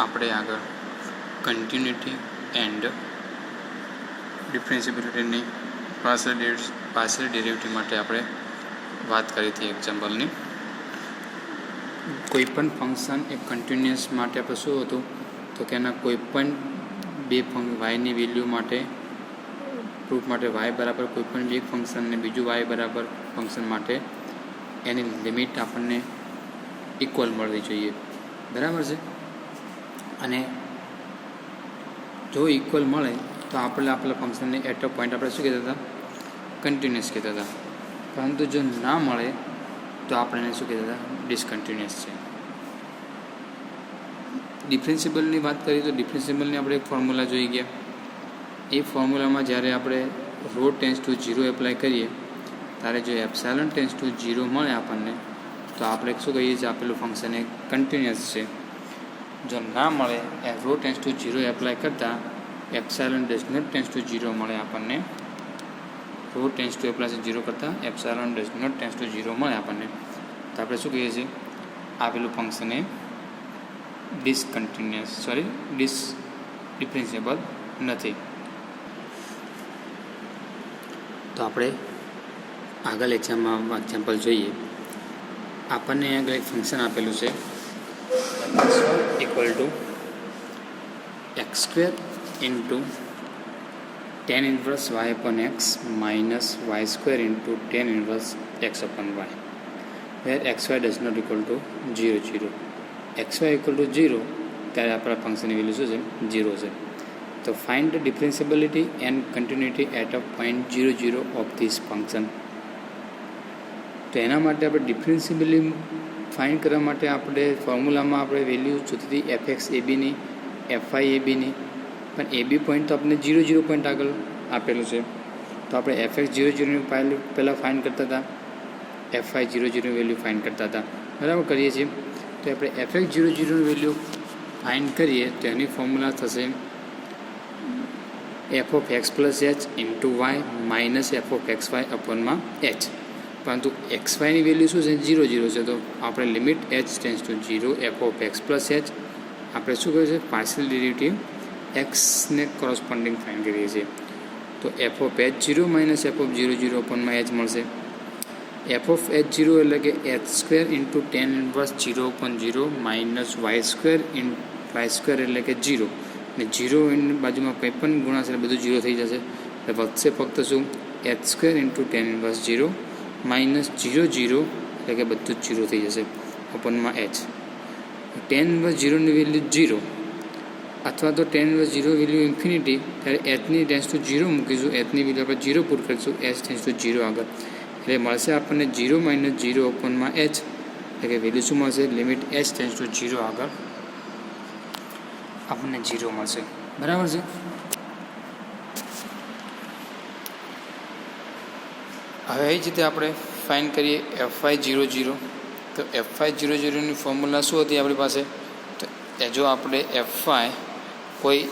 આપણે આગળ continuity and ડિફરન્શિબિલિટીની partial derivative માટે આપણે વાત કરી હતી એક્ઝામ્પલની. કોઈપણ ફંક્શન એ કન્ટિન્યુઅસ માટે આપણે શું હતું તો કે એના કોઈપણ બે વાયની વેલ્યુ માટે પ્રૂફ માટે વાય બરાબર કોઈપણ બે ફંક્શનને બીજું વાય બરાબર ફંક્શન માટે એની લિમિટ આપણને ઇક્વલ મળવી જોઈએ, બરાબર છે. અને જો ઇક્વલ મળે તો આપણે આપણા ફંક્શનને એટ અ પોઈન્ટ આપણે શું કહેતા હતા, કન્ટિન્યુઅસ કહેતા હતા. પરંતુ જો ના મળે તો આપણે એને શું કહેતા હતા, ડિસકન્ટિન્યુઅસ છે. ડિફરન્સિબલની વાત કરીએ તો ડિફરન્સિબલની આપણે એક ફોર્મ્યુલા જોઈ ગયા. એ ફોર્મ્યુલામાં જ્યારે આપણે રો ટેન્સ ટુ 0 એપ્લાય કરીએ ત્યારે જો એપ્સાયલોન ટેન્સ ટુ 0 મળે આપણને તો આપણે શું કહીએ છીએ, આપેલું ફંક્શન એ કન્ટિન્યુઅસ છે. જો ના મળે એ રો ટેન્સ ટુ 0 એપ્લાય કરતાં epsilon does not tends to 0 મળે આપણને, રો ટેન્સ ટુ એપ્લાય 0 કરતાં epsilon does not tends to 0 મળે આપણને તો આપણે શું કહીએ છીએ, આપેલું ફંક્શન એ ડિફરન્શિયેબલ નથી. તો આપણે આગળ એક્ઝામ્પલ જોઈએ. આપણને આગળ એક ફંક્શન આપેલું છે equal to x square into tan inverse y upon x minus y square into tan inverse x upon y where x y does not equal to 0 x y equal to 0 ત્યારે આપણા ફંક્શનની value શું છે, 0 છે. તો find the differentiability and continuity at a point 0 of this function. તો એના માટે આપણે ડિફરન્સિબિલિટી ફાઇન્ડ કરવા માટે આપણે ફોર્મ્યુલામાં આપણે વેલ્યુ જોતી હતી એફ એક્સ એબીની, એફ વાય એબીની, પણ એબી પોઈન્ટ તો આપણે 0 પોઈન્ટ આગળ આપેલું છે. તો આપણે એફ એક્સ 0 પહેલાં ફાઇન્ડ કરતા હતા, એફ વાય 0 વેલ્યુ ફાઇન્ડ કરતા હતા, બરાબર કરીએ છીએ. તો આપણે એફ એક્સ 0 વેલ્યુ ફાઇન્ડ કરીએ તો એની ફોર્મ્યુલા થશે F of X plus H into Y minus F of X Y અપોનમાં એચ. પરંતુ એક્સ વાયની વેલ્યુ શું છે, 0 છે. તો આપણે limit H tends to 0 F of X plus H આપણે શું કહ્યું છે, પાર્શિયલ ડેરિવેટિવ એક્સને કોરસ્પોન્ડિંગ ફાઇન્ડ કરીએ છીએ. તો F of H 0 minus F of 0 અપોનમાં એચ મળશે. એફ ઓફ એચ 0 એટલે કે H square into tan inverse 0 upon 0 minus y square એટલે કે 0 ને 0 એની બાજુમાં કંઈ પણ ગુણાશે એટલે બધું 0 થઈ જશે. એટલે વધશે ફક્ત શું, H square into tan inverse 0 minus 0 એટલે કે બધું જ 0 થઈ જશે અપોનમાં એચ. tan ઇન્વર્સ 0ની વેલ્યુ 0 અથવા તો tan ઇન્વર્સ 0 વેલ્યુ ઇન્ફિનિટી ત્યારે એચની ટેન્સ ટુ 0 મૂકીશું, એચની વેલ્યુ આપણે 0 પુટ કરીશું, એચ ટેન્સ ટુ 0 આગળ એટલે મળશે આપણને 0 માઇનસ 0 અપોનમાં એચ એટલે કે વેલ્યુ શું મળશે, લિમિટ એચ ટેન્સ ટુ 0 આગળ આપણને 0 મળશે, બરાબર છે. હવે એ જ રીતે આપણે ફાઇન્ડ કરીએ એફ વાય 0. તો એફ વાય 0ની ફોર્મ્યુલા શું હતી આપણી પાસે, તો એ જો આપણે એફ વાય કોઈ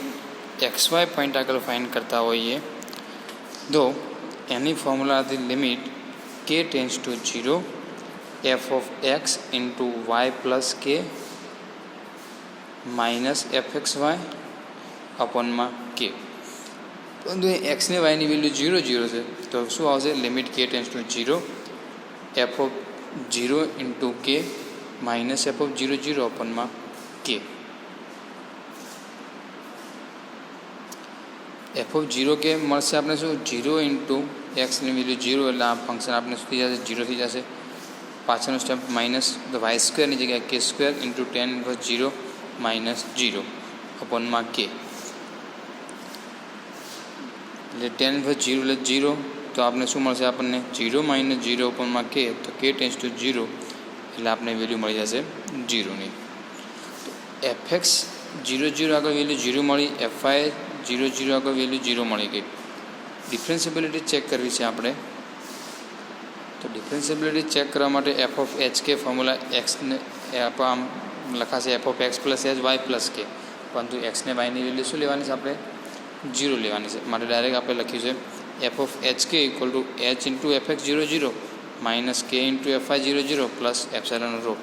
એક્સ વાય પોઈન્ટ આગળ ફાઇન્ડ કરતા હોઈએ તો એની ફોર્મ્યુલા હતી limit k tends to 0 F of x into y plus k minus f x Y અપોનમાં કે. પરંતુ એ એક્સ ને વાયની વેલ્યુ 0 છે તો શું આવશે, limit k tends to 0 F of 0 into કે માઇનસ એફ ઓફ 0 અપોનમાં કે. એફ ઓફ 0 કે મળશે આપણે શું, 0 ઇન્ટુ એક્સની વેલ્યુ 0 એટલે આ ફંક્શન આપણે શું થઈ જશે, 0 થઈ જશે. પાછળનો સ્ટેપ માઇનસ વાય સ્ક્વેરની જગ્યાએ કે square into tan inverse 0 minus 0 અપોનમાં કે. એટલે tan ઇન્વર્સ 0 એટલે 0 તો આપણે શું મળશે, આપણને 0 માઇનસ 0 અપોનમાં કે, તો કે ટેન્સ ટુ 0 એટલે આપણે વેલ્યુ મળી જશે 0ની. તો એફ એક્સ 0 આગળ વેલ્યુ 0 મળી, એફ વાય 0 આગળ વેલ્યુ 0 મળી ગઈ. ડિફરન્સિબિલિટી ચેક કરવી છે આપણે. તો ડિફરન્સિબિલિટી ચેક કરવા માટે F of H K formula એક્સને આમ લખાશે F of X plus H Y plus K, પરંતુ એક્સને વાયની વેલ્યુ શું લેવાની છે આપણે, 0 લેવાની છે. માટે ડાયરેક્ટ આપણે લખ્યું છે F of H K equal to H into F x 0 minus કે into F Y 0 plus epsilon rho.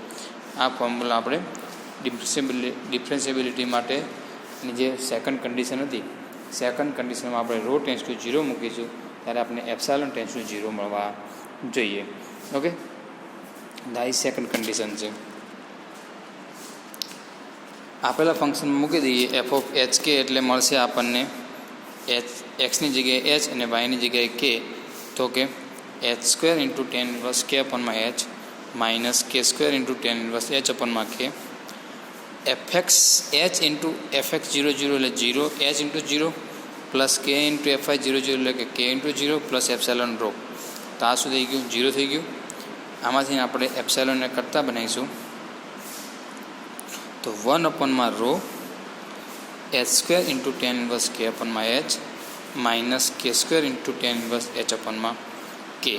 આ ફોર્મ્યુલા આપણે ડિફરન્શિયેબિલિટી માટેની જે સેકન્ડ કન્ડિશન હતી, સેકન્ડ કન્ડિશનમાં આપણે રો ટેન્સ ટુ 0 મૂકીશું ત્યારે આપણે એપ્સાયલોન ટેન્સ ટુ 0 મળવા જોઈએ. ઓકે, આ સેકન્ડ કન્ડિશન છે. આપેલા ફંક્શનમાં મૂકી દઈએ એફ ઓફ એચ કે એટલે મળશે આપણને એક્સની જગ્યાએ એચ અને વાયની જગ્યાએ કે, તો K H square into tan inverse કે અપોનમાં એચ માઇનસ કે square into tan inverse H અપોનમાં K, F X H into F X 0 0 એટલે 0 H into 0 plus K into F Y 0 0 એટલે કે k into 0 plus epsilon row. તો આ શું થઈ ગયું? 0 થઈ ગયું. આમાંથી આપણે એપ્સાયલોનને કરતા બનાવીશું તો 1 અપોનમાં rho h square into tan inverse કે અપોનમાં એચ માઇનસ કે square into tan inverse H અપોનમાં k.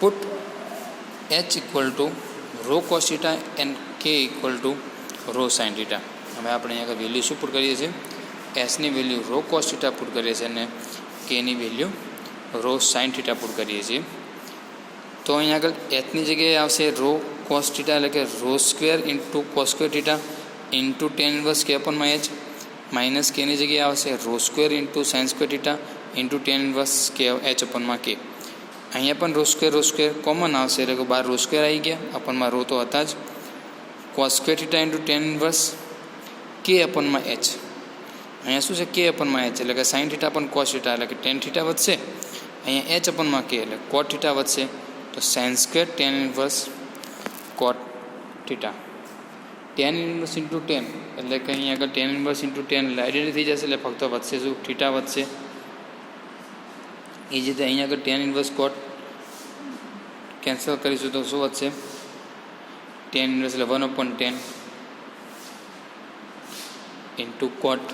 Put h equal to rho cos theta and k equal to rho sine theta. હવે આપણે અહીંયા આગળ વેલ્યુ શું પુટ કરીએ છીએ? એસની value rho cos theta put કરીએ છીએ અને કેની value rho sine theta put કરીએ છીએ. તો અહીંયા આગળ એચની જગ્યાએ આવશે રો કોસ થીટા એટલે કે rho square into cos square theta into tan inverse કે અપોનમાં એચ માઇનસ કેની જગ્યાએ આવશે rho square into sine square theta into tan inverse k h અપોનમાં કે. અહીંયા પણ રો સ્ક્વેર કોમન આવશે એટલે કે બાર રો સ્ક્વેર આવી ગયા, અપોનમાં રો તો હતા જ. Cos square theta into tan inverse કે અપોનમાં એચ. અહીંયા શું છે? કે અપોનમાં એચ એટલે કે સાઇન થીટા પણ કોસ થીટા એટલે કે ટેન થીટા વધશે. અહીંયા એચ અપોનમાં કે એટલે કોટ થીટા વધશે. તો સાઇન સ્ક્વેર ટેન ઇન્વર્સ કોટ theta. Tan inverse into ten એટલે કે અહીંયા આગળ tan inverse into ten identity થઈ જશે એટલે ફક્ત વધશે શું? થીટા વધશે. એ જ રીતે અહીંયા આગળ ટેન ઇન્વર્સ કોટ કેન્સલ કરીશું તો શું વધશે? ટેન ઇન્વર્સ એટલે 1/10 ઇન્ટુ કોટ.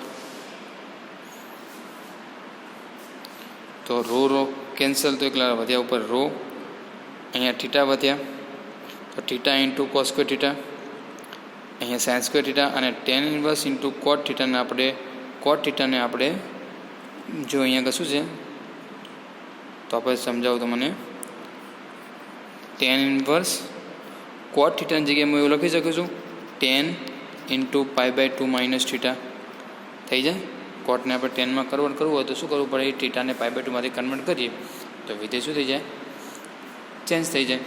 તો રો કેન્સલ તો એકલા વધ્યા ઉપર રો, અહીંયા થીટા વધ્યા તો theta into cos square theta, અહીંયા સાઇન સ્ક્વેર થીટા અને ટેન ઇન્વર્સ ઇન્ટુ કોટ થીટાને આપણે જો અહીંયા આગળ શું છે તો આપણે સમજાવું તો મને ટેન ઇન્વર્સ કોટ થીટાની જગ્યાએ હું એવું લખી શકું છું 10 ઇન્ટુ π/2 માઇનસ થીટા થઈ જાય. કોટને આપણે 10માં કન્વર્ટ કરવું હોય તો શું કરવું પડે? એ થીટાને π/2 માંથી કન્વર્ટ કરીએ તો વિધેય શું થઈ જાય? ચેન્જ થઈ જાય.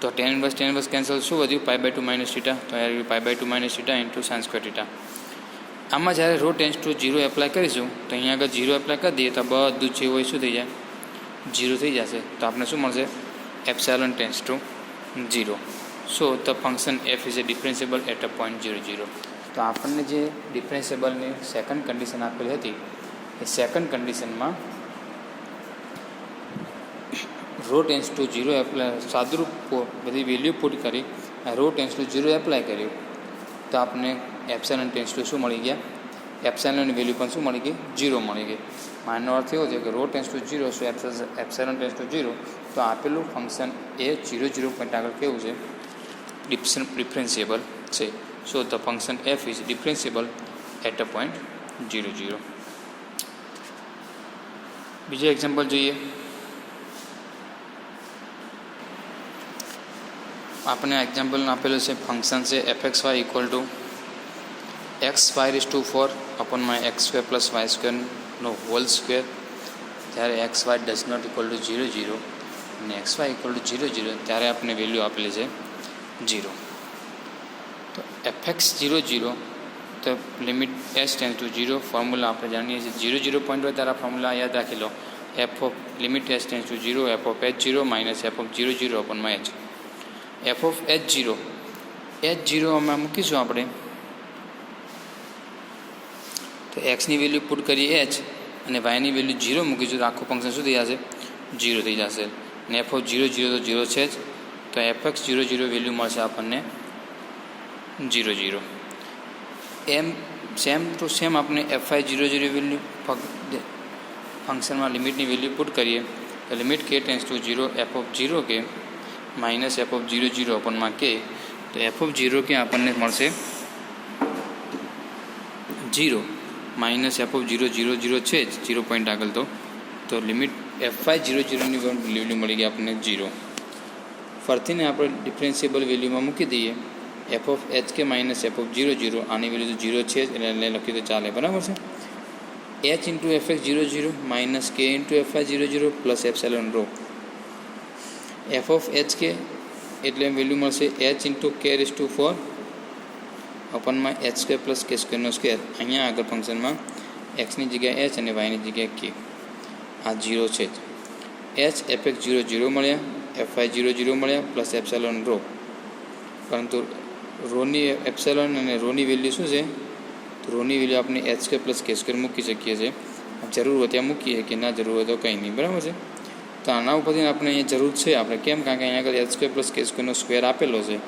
તો ટેન ઇન્વર્સ કેન્સલ, શું વધ્યું? π/2 માઇનસ થીટા. તો અહીંયા π/2 minus theta into sine square theta. આમાં જ્યારે રો ટેન્સ ટુ 0 એપ્લાય કરીશું તો અહીંયા આગળ 0 એપ્લાય કરી દઈએ તો બધું જે હોય શું થઈ જાય? 0 થઈ જશે. તો આપણે શું મળશે? Epsilon tends to 0. So the function f is a differentiable at a point 0 0. તો આપણને જે ડિફરન્શિયેબલની સેકન્ડ કન્ડિશન આપેલી હતી એ સેકન્ડ કન્ડિશનમાં રો ટેન્સ ટુ 0 એપ્લાય સાદુરૂપ બધી વેલ્યુ પુટ કરી રો ટેન્સ ટુ 0 એપ્લાય કર્યું તો આપણને એપ્સાયલોન ટેન્સ ટુ શું મળી ગયા? એપ્સાયલોનની વેલ્યુ પણ શું મળી ગઈ? 0 મળી ગઈ. માનો અર્થ એવો છે કે rho tends to 0 so epsilon tends to 0. તો આપેલું ફંક્શન એ 0 0 પોઈન્ટ આગળ કેવું છે? ડિફરન્શિયેબલ છે. So the function f is differentiable at a point 0 0. બીજું એક્ઝામ્પલ જોઈએ. આપણે એક્ઝામ્પલ આપેલું છે ફંક્શન છે એફ(x, y) ઇક્વલ ટુ x(y)4 અપોનમાં x² પ્લસ y² નો હોલ સ્ક્વેર. જ્યારે xy does not equal to 0 0 અને xy ઇક્વલ ટુ 0 0 ત્યારે આપણે વેલ્યુ આપેલી છે 0. તો fx 0 0 તો limit h tense to 0. Formula આપણે જાણીએ છીએ 0 0 પોઈન્ટ હોય ત્યારે ફોર્મ્યુલા યાદ રાખી લો. f of limit h tense to 0 f of h0 minus f of 0 0 અપોનમાં h. f of h0 આમાં મૂકીશું આપણે તો એક્સની વેલ્યુ પુટ કરીએ h અને વાયની વેલ્યુ 0 મૂકીશું તો આખું ફંક્શન શું થઈ જશે? 0 થઈ જશે. અને f ઓફ 0 0 તો 0 છે જ. તો fx 0 0 વેલ્યુ મળશે આપણને 0 0. એમ સેમ ટુ સેમ આપણે fy 0 0 વેલ્યુ ફંક્શનમાં લિમિટની વેલ્યુ પુટ કરીએ તો limit k tense to 0 f of 0 k minus f of 0 0 અપોનમાં k. તો f ઓફ 0 k આપણને મળશે 0 માઇનસ f ઓફ 0 0 0 છે જ 0 પોઈન્ટ આગળ. તો લિમિટ fy 0 0ની વેલ્યુ મળી ગઈ આપણને 0. ફરીને આપણે ડિફરન્શિયેબલ વેલ્યુમાં મૂકી દઈએ F of H K minus F of 0 0 આની વેલ્યુ તો 0 છે જ એટલે લખ્યું તો ચાલે, બરાબર છે. H into F x 0 0 minus કે into F Y 0 0 plus epsilon rho. F of H k એટલે વેલ્યુ મળશે h into k raise to 4 અપનમાં એચ સ્ક્વેર પ્લસ કે સ્ક્વેરનો સ્ક્વેર. અહીંયા આગળ ફંક્શનમાં એક્સની જગ્યાએ એચ અને વાયની જગ્યાએ કે. આ 0 છે જ. એચ એફ એક્સ 0 0 મળ્યા, એફ વાય 0 0 મળ્યા પ્લસ એપ્સિલોન રો. પરંતુ રોની એપ્સિલોન અને રોની વેલ્યુ શું છે? તો રોની વેલ્યુ આપણે એચ સ્ક્વેર પ્લસ કે સ્ક્વેર મૂકી શકીએ છીએ. જરૂર હોય ત્યાં મૂકીએ, કે ના જરૂર હોય તો કંઈ નહીં, બરાબર છે. તો આના ઉપરથી આપણે અહીંયા જરૂર છે આપણે, કેમ? કારણ કે અહીંયા આગળ એચ સ્ક્વેર પ્લસ કે સ્ક્વેરનો સ્ક્વેર આપેલો છે,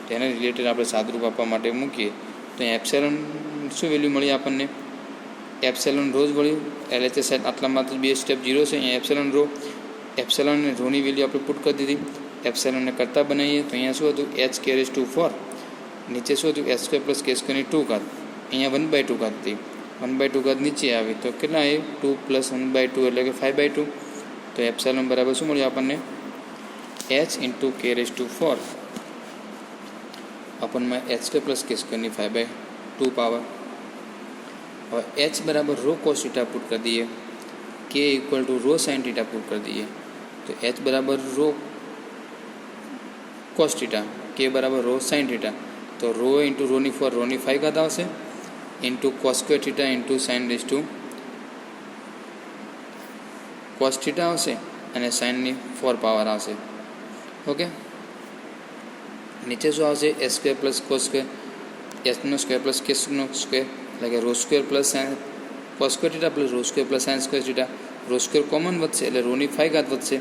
તેને રિલેટેડ આપણે સાદરૂપ આપવા માટે મૂકીએ. તો અહીંયા એપ્સિલોન શું વેલ્યુ મળી આપણને? એપ્સિલોન રો જ મળ્યું. LHS સાઈડ આટલામાં તો 2 સ્ટેપ 0 છે. અહીંયા એપ્સિલોન રો, એપ્સિલોન અને રોની વેલ્યુ આપણે પુટ કરી દીધી. એપ્સિલોનને કરતાં બનાવીએ તો અહીંયા શું હતું? H K raise to 4. નીચે શું હતું? એચ સ્ક્વેર પ્લસ કે સ્ક્વેરની 2 ઘાત. અહીંયા 1/2 ઘાત હતી. 1/2 ઘાત નીચે આવી તો કેટલા એ 2 પ્લસ 1/2 એટલે કે 5/2. તો એપ્સિલોન બરાબર શું મળ્યું આપણને? H into k raise to 4 અપનમાં એચ સ્ક્વેર પ્લસ કે સ્ક્વેરની 5/2 પાવર. હવે એચ બરાબર રો કોસ થીટા પુટ કરી દઈએ, k equal to rho sine theta put કરી દઈએ. તો એચ બરાબર રો કોસ થીટા, કે બરાબર રો સાઇન થીટા. તો રો ઇન્ટુ રોની 4 રોની 5 ઘાત આવશે, into cos square theta into sine raise to cos theta આવશે અને સાઇનની 4 પાવર આવશે. ઓકે, નીચે શું આવશે? S square plus cos square, એચનો સ્ક્વેર પ્લસ કેનો સ્ક્વેર એટલે કે rho square plus sine cos square theta plus rho square plus sine square theta. Rho square common વધશે એટલે રોની 5 ઘાત વધશે.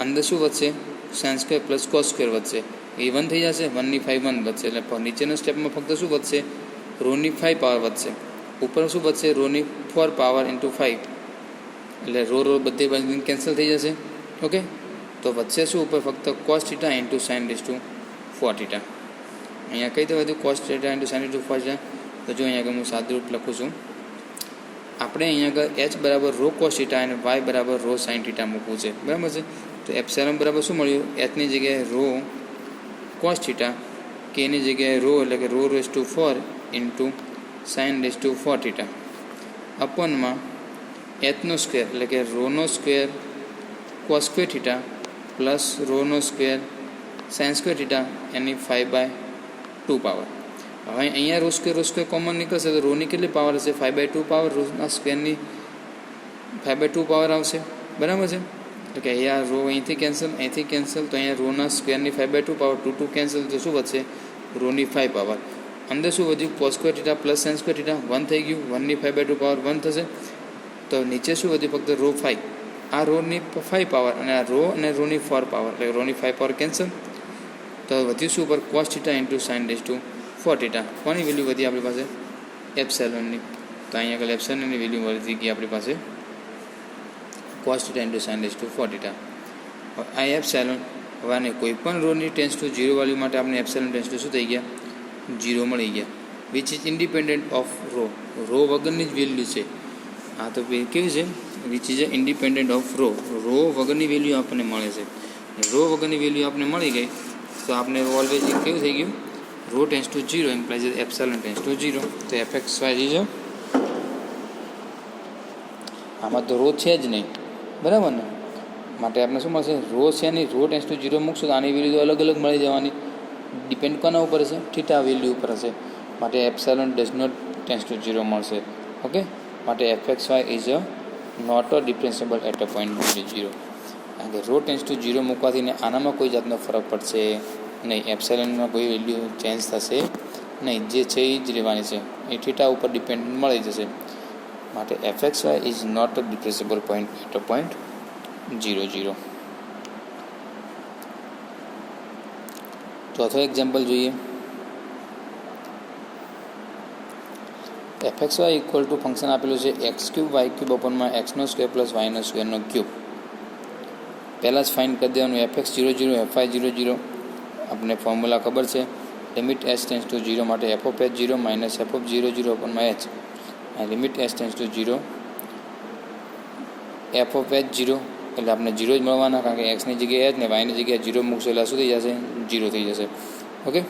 અંદર શું વધશે? Sine square plus cos square વધશે. એ 1 થઈ જશે. 1ની 5 1 વધશે એટલે નીચેના સ્ટેપમાં ફક્ત શું વધશે? રોની 5 પાવર વધશે. ઉપર શું વધશે? રોની 4 પાવર ઇન્ટુ 5 એટલે રો બધે બાજુ કેન્સલ થઈ જશે. ઓકે, તો વધશે શું ઉપર? ફક્ત cos theta into sine raise to 4 theta. અહીંયા કઈ રીતે વધ્યું? Cos theta into sine raise to 4 theta. તો જો અહીંયા આગળ હું સાદુરૂપ લખું છું. આપણે અહીંયા આગળ એચ બરાબર રો કોસ થીટા અને વાય બરાબર રો સાઇન થીટા મૂકવું છે, બરાબર છે. તો એપ્સિલોન બરાબર શું મળ્યું? એચની જગ્યાએ રો કોસ થીટા, કેની જગ્યાએ રો એટલે કે rho raise to 4 into sine raise to 4 theta અપોનમાં એચનો સ્ક્વેર એટલે કે રોનો square cos square theta plus રોનો સ્ક્વેર સાઇન સ્ક્વેર થીટા એની 5/2 પાવર. હવે અહીંયા રો સ્ક્વેર કોમન નીકળશે તો રોની કેટલી પાવર હશે? 5/2 પાવર. રોના સ્ક્વેરની 5/2 પાવર આવશે, બરાબર છે. તો કે અહીંયા રો અહીંથી કેન્સલ તો અહીંયા રોના સ્ક્વેરની 5/2 પાવર 2 કેન્સલ તો શું વધશે? રોની 5 પાવર. અંદર શું વધ્યું? Cos square theta plus sine square theta 1 થઈ ગયું. 1ની 5/2 પાવર 1 થશે. તો નીચે શું વધ્યું? ફક્ત રો 5. આ રોની 5 પાવર અને આ રો અને રોની 4 પાવર એટલે રોની 5 પાવર કેન્સલ. તો વધ્યું શું ઉપર? Cos theta into sine raise to 4 theta. કોની વેલ્યુ વધી આપણી પાસે? એપ્સિલોનની. તો અહીંયા આગળ એપ્સિલોનની વેલ્યુ વધી ગઈ આપણી પાસે cos theta into sine raise to 4 theta. હવે આ એપ્સિલોન હવે આને કોઈ પણ રોની ટેન્સ ટુ 0 વેલ્યુ માટે આપણે એપ્સિલોન ટેન્સ ટુ શું થઈ ગયા? 0 મળી ગયા. Which is independent of rho. Rho વગરની જ વેલ્યુ છે. આ તો કેવું છે? Which is independent of rho. Rho વગરની વેલ્યુ આપણને મળે છે. રો વગરની વેલ્યુ આપણને મળી ગઈ તો આપણે ઓલવેઝ કેવું થઈ ગયું? Rho tends to 0 implies epsilon tends to 0. તો એફએક્સ વાય છે. આમાં તો રો છે જ નહીં, બરાબર ને? માટે આપણે શું મળશે? રો છે નહીં. રો ટેન્સ ટુ 0 મૂકશું તો આની વેલ્યુ અલગ અલગ મળી જવાની. ડિપેન્ડ કોના ઉપર હશે? થીટા વેલ્યુ ઉપર હશે. માટે epsilon does not tends to 0 મળશે. ઓકે, માટે f x y is not a differentiable at a point 0. કારણ કે રો ટેન્સ ટુ 0 મૂકવાથી ને આનામાં કોઈ જાતનો ફરક પડશે નહીં. એપ્સિલોનમાં કોઈ વેલ્યુ ચેન્જ થશે નહીં. જે છે એ જ રહેવાની છે. એ થીટા ઉપર ડિપેન્ડ મળી જશે. માટે f x y is not a differentiable point at a point 0 0. ચોથો એક્ઝામ્પલ જોઈએ. F x y equal to function આપેલું છે એક્સ ક્યુબ વાય ક્યુબ અપોનમાં એક્સનો સ્ક્વેર પ્લસ વાયનો સ્ક્વેરનો ક્યુબ. પહેલાં જ ફાઇન્ડ કરી દેવાનું એફએક્સ 0 0 એફવાય 0 0. આપણે ફોર્મ્યુલા ખબર છે. લિમિટ એચ ટેન્સ ટુ 0 માટે F of H 0 minus F of 0 0 અપોનમાં h. Limit H tends to 0 F of H 0 એટલે આપણે 0 જ મળવાના, કારણ કે એક્સની જગ્યાએ એચ ને વાયની જગ્યાએ 0 મૂકશો એટલે શું થઈ જશે? 0 થઈ જશે. ઓકે,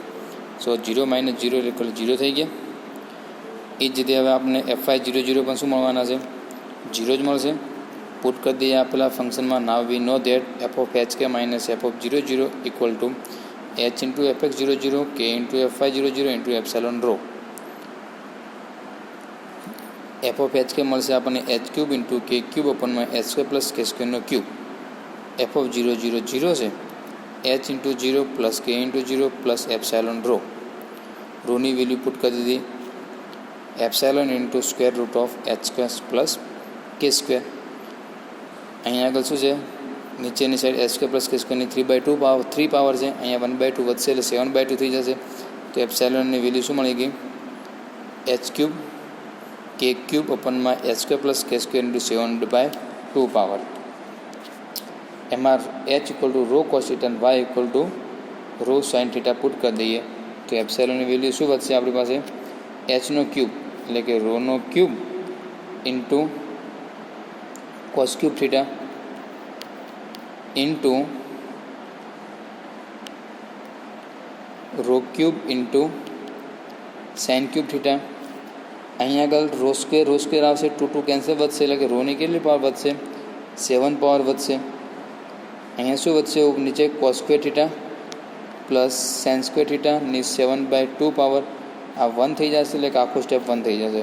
સો 0 માઇનસ 0 એટલે 0 થઈ ગયા. એ જ રીતે હવે આપણને F(i)(0,0) પણ શું મળવાના છે? 0 જ મળશે. પુટ કરી દઈએ આપેલા ફંક્શનમાં. Now we know that f(h_k minus f(0,0) equal to h into fx00 k into F(i)(0,0) into epsilon row. f(h_k) મળશે આપણને h³ ઇન્ટુ k³ અપોનમાં h² પ્લસ k² નો ક્યુબ. f(0,0) 0 છે. h into 0 plus k into 0 plus epsilon rho. રોની value put કરી દીધી. Epsilon into square root of h² plus k². અહીંયા આગળ શું છે? નીચેની સાઈડ h² પ્લસ k²ની 3/2 પાવર છે. અહીંયા 1/2 વધશે એટલે 7/2 થઈ જશે. તો એપ્સાઇલોનની વેલ્યુ શું મળી ગઈ? h³ k³ અપોનમાં h² plus k² into 7/2 power. એમાં h equal to rho cos theta અને y equal to rho sine theta put કરી દઈએ તો એપ્સાઇલોનની વેલ્યુ શું વધશે આપણી પાસે? h નો ક્યુબ એટલે કે રોનો cube into cos cube theta into rho cube into sine cube theta. અહીંયા આગળ રો સ્ક્વેર આવશે. 2 કેન્સલ વધશે એટલે કે રોની કેટલી પાવર વધશે? 7 પાવર વધશે. અહીંયા શું વધશે? નીચે cos square theta plus sine square theta ની 7/2 પાવર. આ 1 થઈ જશે એટલે કે આખું સ્ટેપ 1 થઈ જશે.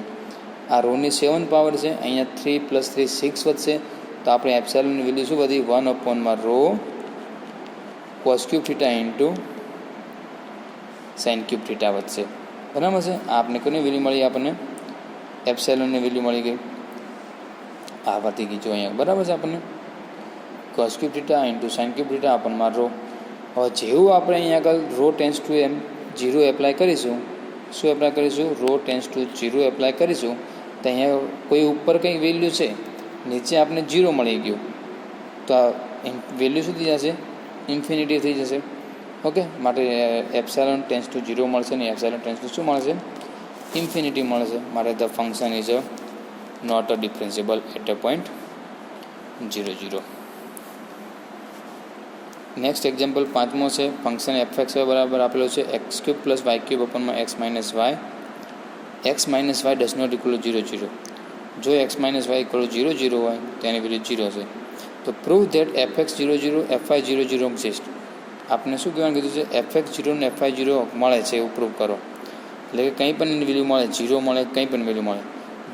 આ રોની 7 પાવર છે. અહીંયા 3 + 3 6 વધશે. તો આપણે એપ્સાઇલોનની વેલ્યુ શું વધી? 1/માં rho cos cube theta into sine cube theta વધશે. બરાબર છે. આપને કોની વેલ્યુ મળી? આપણને એપ્સાઇલોનની વેલ્યુ મળી ગઈ. આ વધી ગઈ જો અહીંયા. બરાબર છે. આપણને cos cube theta into sine cube theta આપણમાં રો. હવે જેવું આપણે અહીંયા આગળ રો ટેન્સ ટુ 0 એપ્લાય કરીશું. શું એપ્લાય કરીશું? રો ટેન્સ ટુ 0 એપ્લાય કરીશું તો અહીંયા કોઈ ઉપર કંઈ વેલ્યુ છે, નીચે આપણે 0 મળી ગયું તો આ વેલ્યુ શું થઈ જશે? ઇન્ફિનિટી થઈ જશે. ઓકે, માટે એપ્સાઇલોન ટેન્સ ટુ 0 મળશે ને એપ્સાઇલોન ટેન્સ ટુ શું મળશે? ઇન્ફિનિટી મળશે. માટે the function is not a differentiable at a point 0,0. Next example 5મો છે. ફંક્શન f(x_y) બરાબર આપેલું છે x³ પ્લસ y³ અપોનમાં x minus y. x minus y does not equal to 0,0. જો x minus y equal to 0,0 હોય તો એની value 0 છે. તો prove that f(x00) f(y00) exist. આપણે શું કહેવાનું કીધું છે? f(x0) અને f(y0) મળે છે એવું પ્રૂવ કરો. એટલે કે કંઈ પણ એની વેલ્યુ મળે, 0 મળે, કંઈ પણ વેલ્યુ મળે.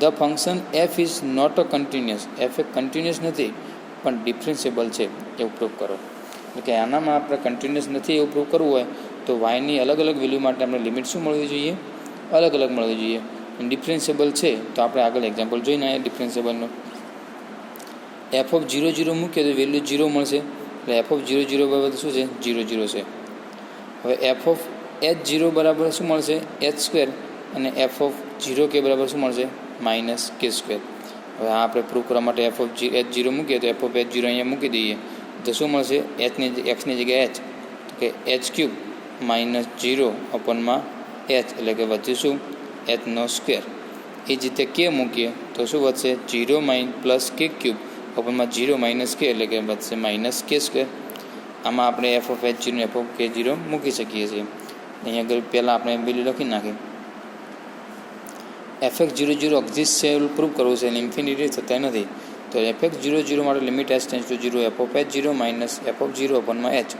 The function f is not a continuous. f એ કન્ટિન્યુઅસ નથી પણ ડિફરન્શિયેબલ છે એવું પ્રૂવ કરો. એટલે કે આનામાં આપણે કન્ટિન્યુઅસ નથી એવું પ્રૂવ કરવું હોય તો વાયની અલગ અલગ વેલ્યુ માટે આપણે લિમિટ શું મળવી જોઈએ? અલગ અલગ મળવી જોઈએ. ડિફરન્શિયેબલ છે તો આપણે આગળ એક્ઝામ્પલ જોઈને આવ્યા ડિફરન્શિયેબલનું. f(0,0) મૂકીએ તો વેલ્યુ 0 મળશે. એટલે f(0,0) બરાબર શું છે? 0,0 છે. હવે f(h0) બરાબર શું મળશે? h² અને f(0k) બરાબર શું મળશે? -k². હવે આ આપણે પ્રૂવ કરવા માટે f(h0) મૂકીએ તો f(h0) અહીંયા મૂકી દઈએ તો શું મળશે? એક્સની જગ્યાએ h તો કે h³ -0 અપોનમાં h એટલે કે વધ્યું શું? h². એ જ રીતે k મૂકીએ તો શું વધશે? 0 પ્લસ k³ અપોનમાં 0 - k એટલે કે વધશે -k². આમાં આપણે f(h0) અને f(k0) મૂકી શકીએ છીએ. અહીંયા આગળ પહેલાં આપણે વેલ્યુ લખી નાખીએ. f(x00) એક્ઝિસ્ટ છે એવું પ્રૂવ કરવું છે અને ઇન્ફિનિટી થતા નથી. તો f(x00) માટે limit h tense to 0 f(h0) minus f(0) અપોનમાં h.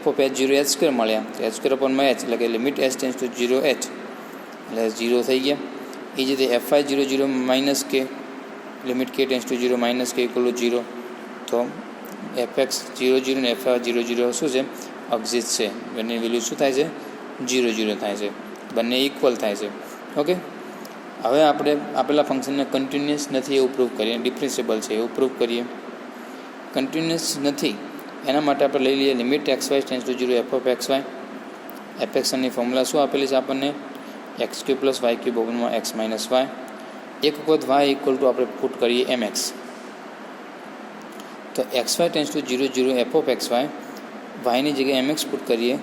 f(h0) h² મળ્યા તો h² અપોનમાં h એટલે કે limit h tense to 0 h એટલે 0 થઈ ગયા. એ જ રીતે f(i)(0,0) minus k limit k tense to 0 minus k equal to 0. તો f(x00) અને f(i)(0,0) શું છે? એક્ઝિસ્ટ છે. બંને વેલ્યુ શું થાય છે? 0,0 થાય છે. બંને ઇક્વલ થાય છે. ઓકે, હવે આપણે આપેલા ફંક્શનને કન્ટિન્યુઅસ નથી એવું પ્રૂવ કરીએ. ડિફરન્શિયેબલ છે એવું પ્રૂવ કરીએ. કન્ટિન્યુઅસ નથી એના માટે આપણે લઈ લઈએ limit xy tends to 0 f(xy). fxની formula શું આપેલી છે આપણને? x³ પ્લસ y³ અપોનમાં x માઇનસ y. એક વખત y ઇક્વલ ટુ આપણે પુટ કરીએ mx. તો xy ટેન્સ ટુ 0,0 f(xy) yની જગ્યાએ mx પુટ કરીએ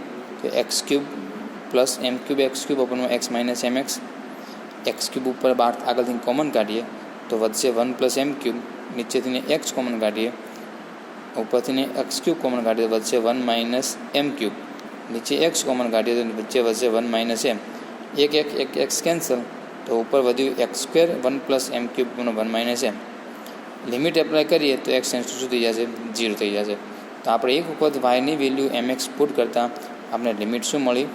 તો x³ પ્લસ m³ x³ અપોનમાં x માઇનસ mx. x³ ઉપર આગળથી કોમન કાઢીએ તો વધશે 1 પ્લસ m³. નીચેથી x કોમન કાઢીએ ઉપરથી x³ કોમન કાઢીએ તો વધશે 1 માઇનસ m³. નીચે એક્સ કોમન કાઢીએ તો વચ્ચે વધશે 1 માઇનસ એમ, એક એક્સ કેન્સલ, તો ઉપર વધ્યું x square 1 plus M cube 1 minus એમ. લિમિટ એપ્લાય કરીએ તો એક્સ ટેન્સ ટુ શું થઈ જશે? 0 થઈ જશે. તો આપણે એક વખત વાયની વેલ્યુ mx પુટ કરતાં આપણે લિમિટ શું મળી?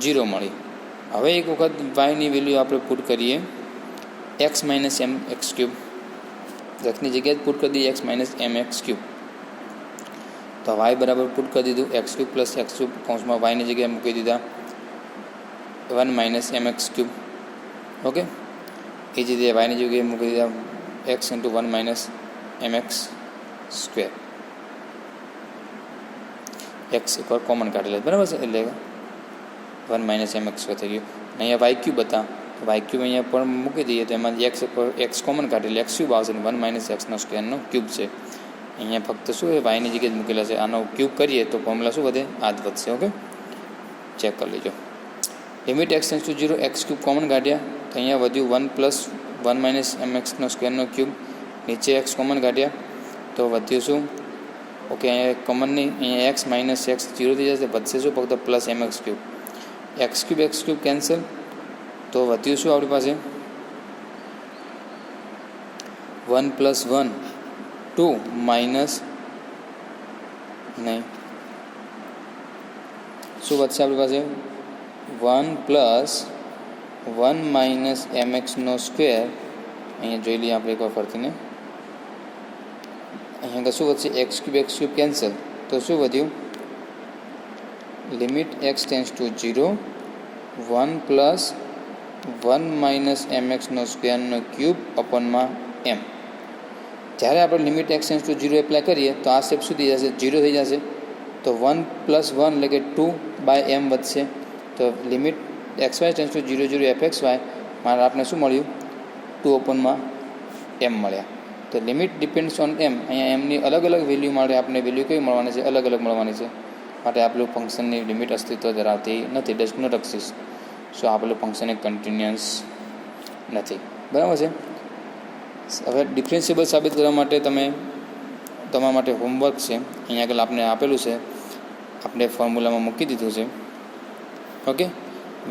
0 મળી. હવે એક વખત વાયની વેલ્યુ આપણે પુટ કરીએ x minus M x cube, એક્સની જગ્યાએ પુટ કરી દઈએ x minus M x cube. તો વાય બરાબર પુટ કરી દીધું x cube plus x cube, કૌંસમાં વાયની જગ્યાએ મૂકી દીધા 1 માઇનસ એમ એક્સ ક્યુબ. ઓકે, એ જ રીતે વાયની જગ્યાએ મૂકી દીધા એક્સ ઇન્ટુ 1 માઇનસ એમ એક્સ સ્ક્વેર. એક્સ એકવાર કોમન કાઢી લે, બરાબર છે, એટલે 1 માઇનસ એમ એક્સ સ્ક્વેર થઈ ગયું. અહીંયા વાય ક્યુબ હતા, તો વાય ક્યુબ અહીંયા પણ મૂકી દઈએ તો એમાં એક્સ કોમન કાઢી લે, એક્સ ક્યુબ આવશે ને 1 માઇનસ એક્સનો સ્ક્વેરનો ક્યુબ છે. અહીંયા ફક્ત શું એ વાયની જગ્યાએ મૂકેલા છે, આનો ક્યુબ કરીએ તો ફોર્મ્યુલા શું વધે? આ જ વધશે. ઓકે, ચેક કરી લેજો. Limit x tends to 0, x cube common કાઢ્યા તો અહીંયા વધ્યું 1 પ્લસ 1 માઇનસ એમ એક્સનો સ્ક્વેરનો ક્યુબ, નીચે એક્સ કોમન કાઢ્યા તો વધ્યું શું? ઓકે, અહીંયા કોમન નહીં, અહીંયા એક્સ માઇનસ એક્સ 0 થઈ જશે, વધશે શું? ફક્ત plus m x cube. X cube cancel, તો વધ્યું શું આપણી પાસે? 1 પ્લસ 1 2 માઇનસ નહીં, શું વધશે આપણી પાસે? 1 પ્લસ 1 માઇનસ એમ એક્સનો સ્ક્વેર. અહીંયા જોઈ લઈએ આપણે એકવાર ફરતીને. અહીંયા શું વધશે? એક્સ ક્યુબ કેન્સલ, તો શું વધ્યું? Limit x tends to 0 1 plus 1 minus m એક્સનો સ્ક્વેરનો ક્યુબ અપોનમાં એમ. જ્યારે આપણે limit x tends to 0 apply કરીએ તો આ સ્ટેપ શું થઈ જશે? 0 થઈ જશે. તો 1 પ્લસ 1 એટલે કે 2 બાય એમ વધશે. તો limit x y tends to 0 0 f x y મારે આપણે શું મળ્યું? 2 અપોનમાં એમ મળ્યા. તો લિમિટ ડિપેન્ડ્સ ઓન એમ. અહીંયા એમની અલગ અલગ વેલ્યુ માટે આપણે વેલ્યુ કઈ મળવાની છે? અલગ અલગ મળવાની છે. માટે આપેલું ફંક્શનની લિમિટ અસ્તિત્વ ધરાવતી નથી, ડઝ નોટ એક્ઝિસ્ટ. સો આપેલું ફંક્શન એક કન્ટિન્યુઅસ નથી. બરાબર છે. હવે ડિફરન્શિયેબલ સાબિત કરવા માટે તમારા માટે હોમવર્ક છે. અહીંયા આગળ આપણે આપેલું છે, આપણે ફોર્મ્યુલામાં મૂકી દીધું છે. ઓકે,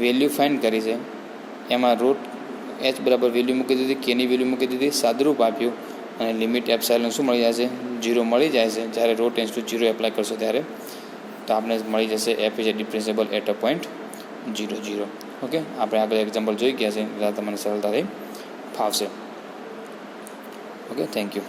વેલ્યુ ફાઇન્ડ કરી છે, એમાં રૂટ એચ બરાબર વેલ્યુ મૂકી દીધી, કેની વેલ્યુ મૂકી દીધી, સાદુરૂપ આપ્યું અને લિમિટ એપ્સાઇલોન શું મળી જશે? 0 મળી જાય છે. જ્યારે રો ટેન્સ ટુ 0 એપ્લાય કરશો ત્યારે તો આપણે મળી જશે f is differentiable at a point 0 0. Okay, આપણે આગળ એક્ઝામ્પલ જોઈ ગયા છે, એટલે તમને સરળતાથી ફાવશે. Okay, thank you.